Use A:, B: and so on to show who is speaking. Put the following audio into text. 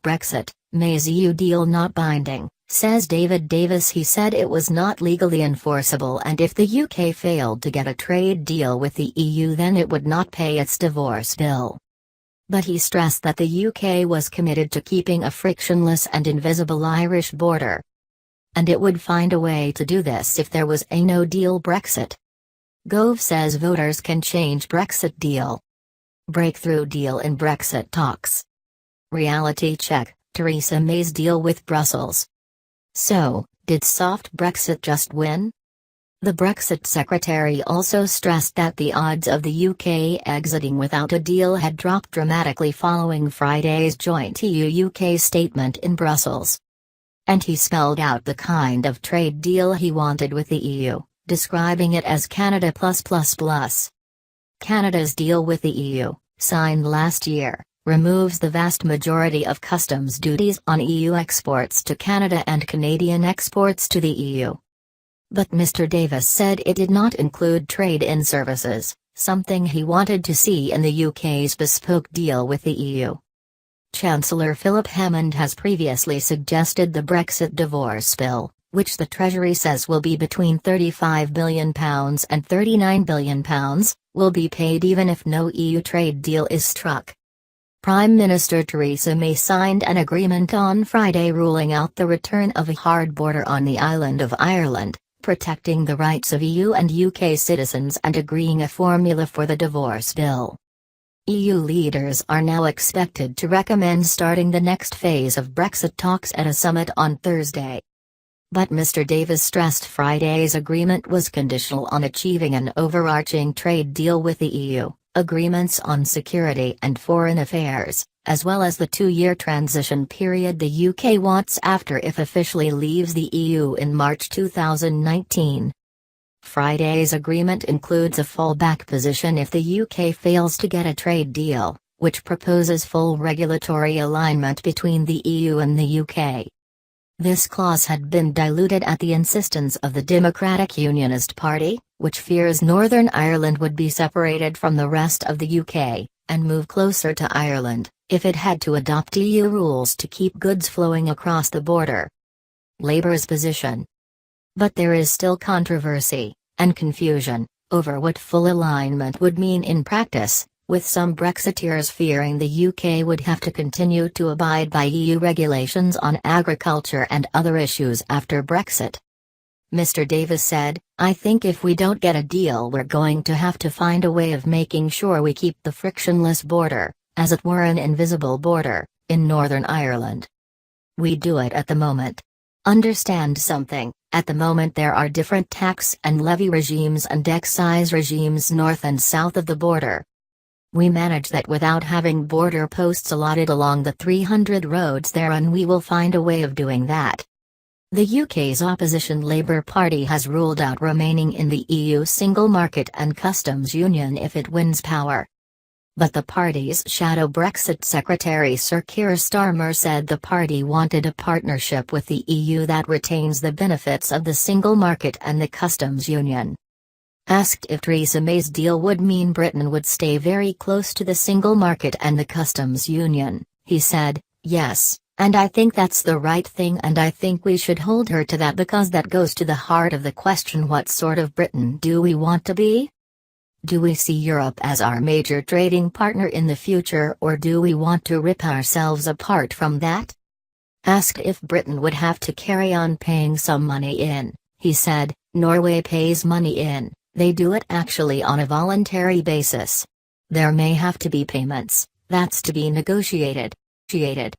A: Brexit, May's EU deal not binding, says David Davis. He said it was not legally enforceable, and if the UK failed to get a trade deal with the EU then it would not pay its divorce bill. But he stressed that the UK was committed to keeping a frictionless and invisible Irish border. And it would find a way to do this if there was a no-deal Brexit. Gove says voters can change Brexit deal. Breakthrough deal in Brexit talks. Reality check, Theresa May's deal with Brussels. So, did soft Brexit just win? The Brexit secretary also stressed that the odds of the UK exiting without a deal had dropped dramatically following Friday's joint EU-UK statement in Brussels. And he spelled out the kind of trade deal he wanted with the EU, describing it as Canada plus. Canada's deal with the EU, signed last year, removes the vast majority of customs duties on EU exports to Canada and Canadian exports to the EU. But Mr. Davis said it did not include trade in services, something he wanted to see in the UK's bespoke deal with the EU. Chancellor Philip Hammond has previously suggested the Brexit divorce bill, which the Treasury says will be between £35 billion and £39 billion, will be paid even if no EU trade deal is struck. Prime Minister Theresa May signed an agreement on Friday ruling out the return of a hard border on the island of Ireland, protecting the rights of EU and UK citizens and agreeing a formula for the divorce bill. EU leaders are now expected to recommend starting the next phase of Brexit talks at a summit on Thursday. But Mr. Davis stressed Friday's agreement was conditional on achieving an overarching trade deal with the EU, agreements on security and foreign affairs, as well as the 2-year transition period the UK wants after if officially leaves the EU in March 2019. Friday's agreement includes a fallback position if the UK fails to get a trade deal, which proposes full regulatory alignment between the EU and the UK. This clause had been diluted at the insistence of the Democratic Unionist Party, which fears Northern Ireland would be separated from the rest of the UK, and move closer to Ireland, if it had to adopt EU rules to keep goods flowing across the border. Labour's position. But there is still controversy, and confusion, over what full alignment would mean in practice, with some Brexiteers fearing the UK would have to continue to abide by EU regulations on agriculture and other issues after Brexit. Mr. Davis said, "I think if we don't get a deal we're going to have to find a way of making sure we keep the frictionless border, as it were an invisible border, in Northern Ireland. We do it at the moment. Understand something, at the moment there are different tax and levy regimes and excise regimes north and south of the border. We manage that without having border posts allotted along the 300 roads there, and we will find a way of doing that." The UK's opposition Labour Party has ruled out remaining in the EU single market and customs union if it wins power. But the party's shadow Brexit secretary Sir Keir Starmer said the party wanted a partnership with the EU that retains the benefits of the single market and the customs union. Asked if Theresa May's deal would mean Britain would stay very close to the single market and the customs union, he said, "Yes, and I think that's the right thing, and I think we should hold her to that because that goes to the heart of the question: what sort of Britain do we want to be? Do we see Europe as our major trading partner in the future, or do we want to rip ourselves apart from that?" Asked if Britain would have to carry on paying some money in, he said, "Norway pays money in. They do it actually on a voluntary basis. There may have to be payments, that's to be negotiated.